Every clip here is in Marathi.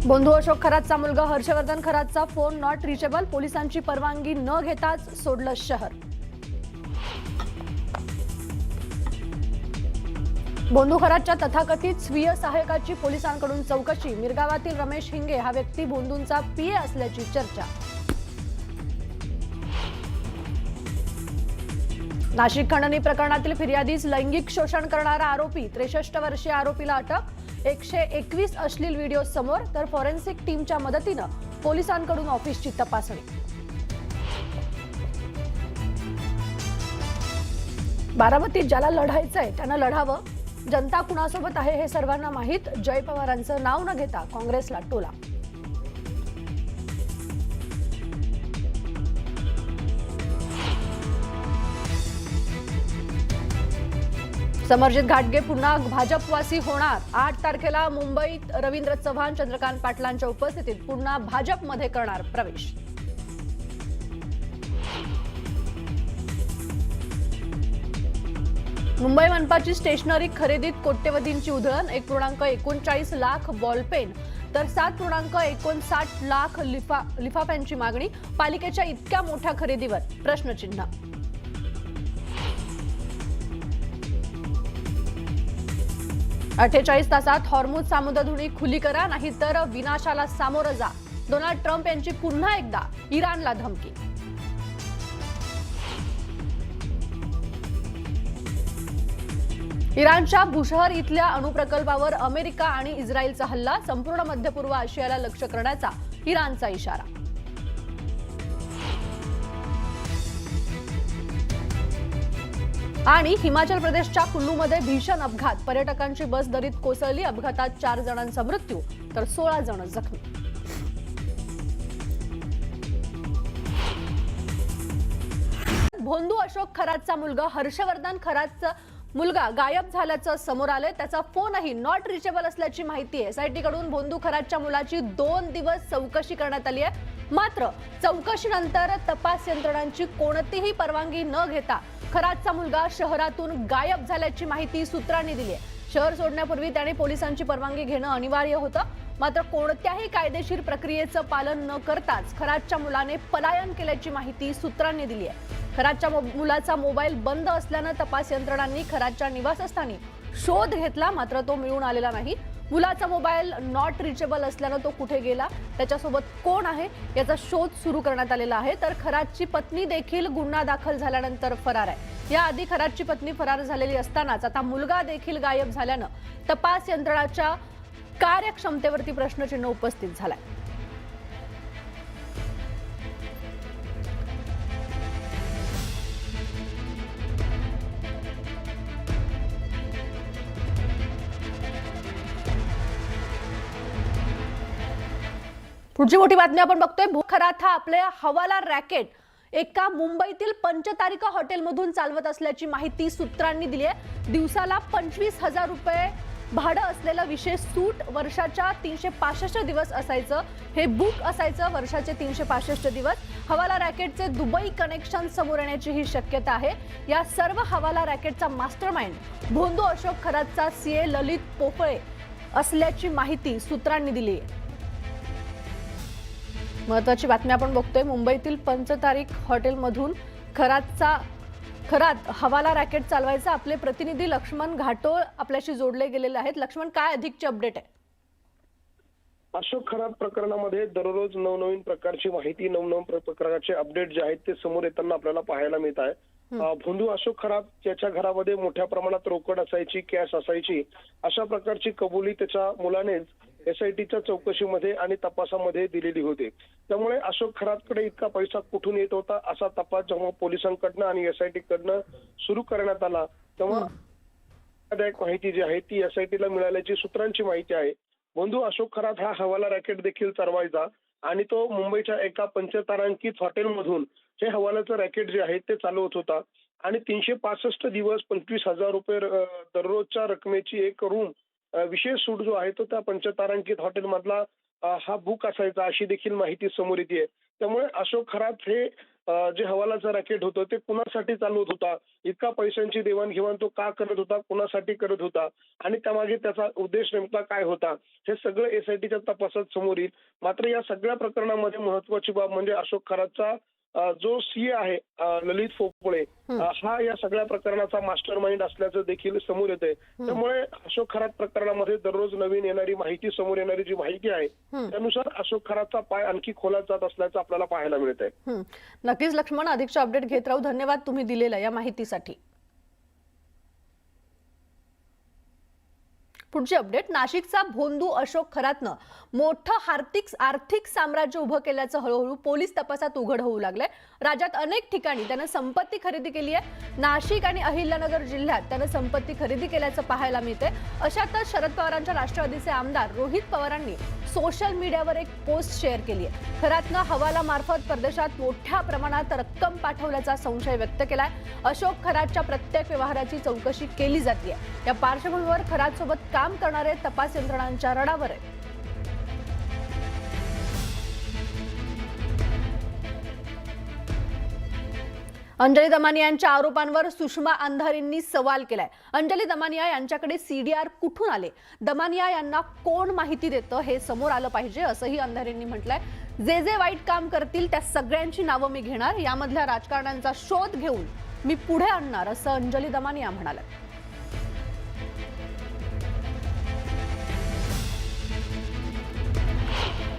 बंधू अशोक खरातचा मुलगा हर्षवर्धन खरातचा फोन नॉट रिचेबल, पोलिसांची परवानगी न घेताच सोडलं शहर। बंधू खरातच्या तथाकथित स्वीय सहायकाची पोलिसांकडून चौकशी, मिरगावातील रमेश हिंगे हा व्यक्ती बंधूंचा पीए असल्याची चर्चा। नाशिक खंडणी प्रकरणातील फिर्यादीस लैंगिक शोषण करणारा आरोपी 63 वर्षीय आरोपीला अटक, 121 अश्लील व्हिडिओ समोर, तर फॉरेन्सिक टीमच्या मदतीनं पोलिसांकडून ऑफिसची तपासणी। बारामतीत ज्याला लढायचंय त्यानं लढावं, जनता कुणासोबत आहे हे सर्वांना माहीत, जय पवारांचं नाव न घेता काँग्रेसला टोला। समरजित घाटगे पुन्हा भाजपवासी होणार, 8 तारखेला मुंबईत रवींद्र चव्हाण, चंद्रकांत पाटलांच्या उपस्थितीत पुन्हा भाजपमध्ये करणार प्रवेश। मुंबई मनपाची स्टेशनरी खरेदीत कोट्यवधींची उधळण, 1.39 लाख बॉलपेन तर 7.59 लाख लिफाफ्यांची मागणी, पालिकेच्या इतक्या मोठ्या खरेदीवर प्रश्नचिन्ह। 48 तासात हॉर्मुझ सामुद्रधुनी खुली करा, नाहीतर विनाशाला सामोरं जा, डोनाल्ड ट्रम्प यांची पुन्हा एकदा इराणला धमकी। इराणच्या बुशहर इथल्या अणुप्रकल्पावर अमेरिका आणि इस्रायलचा हल्ला, संपूर्ण मध्य पूर्व आशियाला लक्ष्य करण्याचा इराणचा इशारा। आणि हिमाचल प्रदेशच्या कुल्लूमध्ये भीषण अपघात, पर्यटकांची बस दरीत कोसळली, अपघातात 4 जणांचा मृत्यू तर 16 जण जखमी। बंधू अशोक खरातचा मुलगा हर्षवर्धन खरातचा मुलगा गायब झाल्याचं समोर आलंय, त्याचा फोनही नॉट रिचेबल असल्याची माहिती आहे। एसआयटी कडून बंधू खरातच्या मुलाची 2 दिवस चौकशी करण्यात आली आहे, मात्र चौकशीनंतर तपास यंत्रणांची कोणतीही परवानगी न घेता खरातचा मुलगा शहरातून गायब झाल्याची माहिती सूत्रांनी दिली आहे। शहर सोडण्यापूर्वी त्याने पोलिसांची परवानगी घेणं अनिवार्य होतं, मात्र कोणत्याही कायदेशीर प्रक्रियेचं पालन न करताच खरातच्या मुलाने पलायन केल्याची माहिती सूत्रांनी दिली आहे। खरातच्या मुलाचा मोबाईल बंद असल्यानं तपास यंत्रणांनी खरातच्या निवासस्थानी शोध घेतला, मात्र तो मिळून आलेला नाही। मुलाचा मोबाईल नॉट रिचेबल असल्यानं तो कुठे गेला, त्याच्यासोबत कोण आहे याचा शोध सुरू करण्यात आलेला आहे। तर खरातची पत्नी देखील गुन्हा दाखल झाल्यानंतर फरार आहे। याआधी खरातची पत्नी फरार झालेली असतानाच आता मुलगा देखील गायब झाल्यानं तपास यंत्रणाच्या कार्यक्षमतेवरती प्रश्नचिन्ह उपस्थित झालाय। पुढची मोठी बातमी आपण बघतोय, खरात हा आपल्या हवाला रॅकेट एका मुंबईतील पंचतारिका हॉटेलमधून चालवत असल्याची माहिती सूत्रांनी दिली आहे। दिवसाला 25,000 रुपये भाडं असलेलं विशेष सूट, वर्षाच्या 365 दिवस असायचं, हे बुक असायचं वर्षाचे 365 दिवस। हवाला रॅकेटचे दुबई कनेक्शन समोर येण्याची ही शक्यता आहे। या सर्व हवाला रॅकेटचा मास्टरमाइंड बंधू अशोक खरातचा सीए ललित पोफळे असल्याची माहिती सूत्रांनी दिली आहे। महत्वाची बातमी आपण बघतोय, मुंबईतील पंचतारिक हॉटेलमधून खरात हवाला रॅकेट चालवायचा। आपले प्रतिनिधी लक्ष्मण घाटोळ आपल्याशी जोडले गेलेले आहेत। लक्ष्मण, काय अधिकची अपडेट आहे? अशोक खरात प्रकरणामध्ये दररोज नवनवीन प्रकारची माहिती, नवनवीन प्रकारचे अपडेट जे आहेत ते समोर येताना आपल्याला पाहायला मिळत आहे। बंधू अशोक खरात ज्याच्या घरामध्ये मोठ्या प्रमाणात रोकड असायची, कॅश असायची, अशा प्रकारची कबुली त्याच्या मुलानेच एसआयटीच्या चौकशीमध्ये आणि तपासामध्ये दिलेली होती। त्यामुळे अशोक खरातकडे इतका पैसा कुठून येत होता असा तपास जेव्हा पोलिसांकडनं आणि एसआयटी कडनं सुरू करण्यात आला, तेव्हा माहिती जी आहे ती एसआयटीला मिळाल्याची सूत्रांची माहिती आहे। बंधू अशोक खरात हा हवाला रॅकेट देखील चालवायचा आणि तो मुंबईच्या एका पंचतारांकित हॉटेलमधून हे हवालाचं रॅकेट जे आहे ते चालवत होता आणि 365 दिवस 25,000 रुपये दररोजच्या रकमेची एक रूम विशेष सूट जो आहे तो त्या पंचतारांकित हॉटेलमधला हा बुक असायचा, अशी देखील माहिती समोर येते। त्यामुळे अशोक खरात हे जे हवालाचं रॅकेट होतं ते कुणासाठी चालवत होता, इतका पैशांची देवाणघेवाण तो का करत होता, कुणासाठी करत होता आणि त्यामागे त्याचा उद्देश नेमका काय होता, हे सगळं एसआयटीच्या तपासात समोर येईल. मात्र या सगळ्या प्रकरणामध्ये महत्वाची बाब म्हणजे अशोक खरातचा जो सीए आहे ललित फोपळे हा या सगळ्या प्रकरणाचा मास्टर माइंड असल्याचं देखील समोर येतंय. त्यामुळे अशोक खरात प्रकरणामध्ये दररोज नवीन येणारी माहिती, समोर येणारी जी माहिती आहे त्यानुसार अशोक खरातचा पाय आणखी खोलात जात असल्याचं आपल्याला पाहायला मिळतंय. नक्कीच लक्ष्मण, अधिकचे अपडेट घेत राहू. धन्यवाद तुम्ही दिलेल्या या माहितीसाठी. पुढची अपडेट, नाशिकचा भोंदू अशोक खरातनं मोठं आर्थिक साम्राज्य उभं केल्याचं हळूहळू पोलीस तपासात उघड होऊ लागलंय. राज्यात अनेक ठिकाणी त्यानं संपत्ती खरेदी केली आहे. नाशिक आणि अहिल्यानगर जिल्ह्यात त्यानं संपत्ती खरेदी केल्याचं पाहायला मिळते. अशातच शरद पवारांच्या राष्ट्रवादीचे आमदार रोहित पवारांनी सोशल मीडियावर एक पोस्ट शेअर केली आहे. खरातनं हवाला मार्फत परदेशात मोठ्या प्रमाणात रक्कम पाठवल्याचा संशय व्यक्त केलाय. अशोक खरातच्या प्रत्येक व्यवहाराची चौकशी केली जाते. या पार्श्वभूमीवर खरात सोबत काम करणारे तपास यंत्रणांच्या रडावर आहे. अंजली दमानिया यांच्या आरोपांवर सुषमा अंधारेंनी सवाल केलाय. अंजली दमानिया यांच्याकडे सीडीआर कुठून आले, दमानिया यांना कोण माहिती देतं हे समोर आलं पाहिजे असंही अंधारेंनी म्हटलंय. जे वाईट काम करतील त्या सगळ्यांची नावं मी घेणार, यामधल्या राजकारण्यांचा शोध घेऊन मी पुढे आणणार असं अंजली दमानिया म्हणाल्या.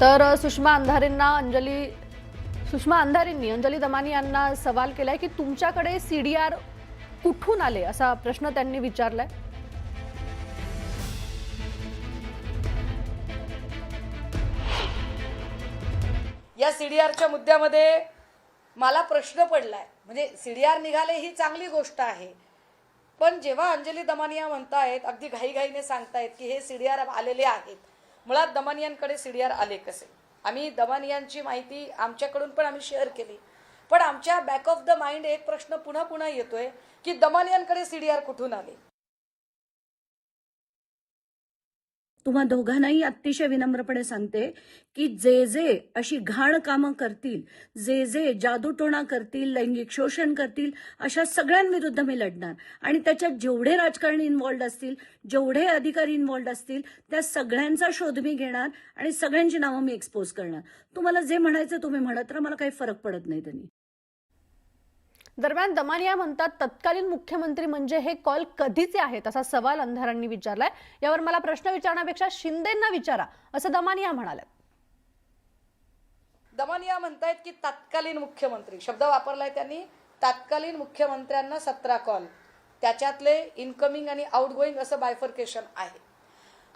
तर सुषमा अंधारेंनी अंजली दमानिया यांना सवाल केलाय की तुमच्याकडे सीडीआर कुठून आले असा प्रश्न त्यांनी विचारलाय. या सीडीआरच्या मुद्द्यामध्ये मला प्रश्न पडलाय. म्हणजे सीडीआर निघाले ही चांगली गोष्ट आहे, पण जेव्हा अंजली दमानिया म्हणतायत, अगदी घाईघाईने सांगतायत की हे सीडीआर आलेले आहेत, मुळात दमानियांकडे सीडीआर आले कसे? आम्ही दमानियांची माहिती आमच्याकडून पण आम्ही शेअर केली, पण आमच्या बॅक ऑफ द माइंड एक प्रश्न पुन्हा पुन्हा येतोय की दमानियांकडे सीडीआर कुठून आले? तुम्हा दोघांनाही अतिशय विनम्रपणे सांगते की जे अशी घाण कामं करतील, जे जादूटोणा करतील, लैंगिक शोषण करतील, अशा सगळ्यांविरुद्ध मी लढणार. आणि त्याच्यात जेवढे राजकारणी इन्व्हॉल्ड असतील, जेवढे अधिकारी इन्व्हॉल्ड असतील, त्या सगळ्यांचा शोध मी घेणार आणि सगळ्यांची नावं मी एक्सपोज करणार. तुम्हाला जे म्हणायचं तुम्ही म्हणत राहा, मला काही फरक पडत नाही त्यांनी. दरम्यान दमानिया म्हणतात तत्कालीन मुख्यमंत्री म्हणजे हे कॉल कधीचे आहेत असा सवाल अंधारांनी विचारलाय. यावर मला प्रश्न विचारण्यापेक्षा शिंदेंना विचारा असं दमानिया म्हणाले. दमानिया म्हणतायत की तत्कालीन मुख्यमंत्री शब्द वापरलाय त्यांनी. तत्कालीन मुख्यमंत्र्यांना 17 कॉल, त्याच्यातले इनकमिंग आणि आउटगोईंग असं बायफर्केशन आहे.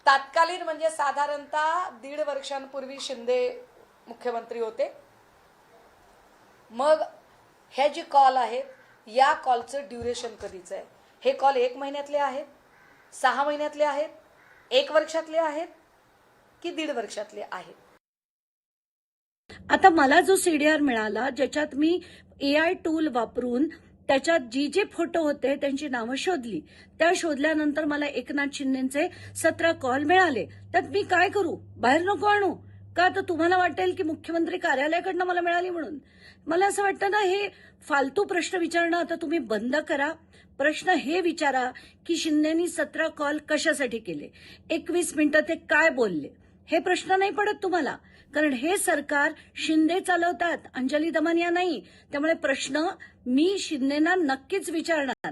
तत्कालीन म्हणजे साधारणतः 1.5 वर्षांपूर्वी शिंदे मुख्यमंत्री होते. मग हे जे कॉल आहेत, या कॉलचं ड्युरेशन कधीचं आहे? हे कॉल 1 महिन्यातले आहेत, 6 महिन्यातले आहेत, 1 वर्षातले आहेत की 1.5 वर्षातले आहेत? आता मला जो सीडीआर मिळाला, ज्याच्यात मी AI टूल वापरून त्याच्यात जे फोटो होते त्यांची नावं शोधली, त्या शोधल्यानंतर मला एकनाथ शिंदेचे 17 कॉल मिळाले. त्यात मी काय करू? बाहेर नको आणू का? तर तुम्हाला वाटेल की मुख्यमंत्री कार्यालयाकडनं मला मिळाली म्हणून. मला असं वाटतं ना, हे फालतू प्रश्न विचारणं आता तुम्ही बंद करा. प्रश्न हे विचारा की शिंदेनी 17 कॉल कशासाठी केले, 21 मिनिटं ते काय बोलले, हे प्रश्न नाही पडत तुम्हाला. कारण हे सरकार शिंदे चालवतात, अंजली दमानिया नाही. त्यामुळे प्रश्न मी शिंदेना नक्कीच विचारणार.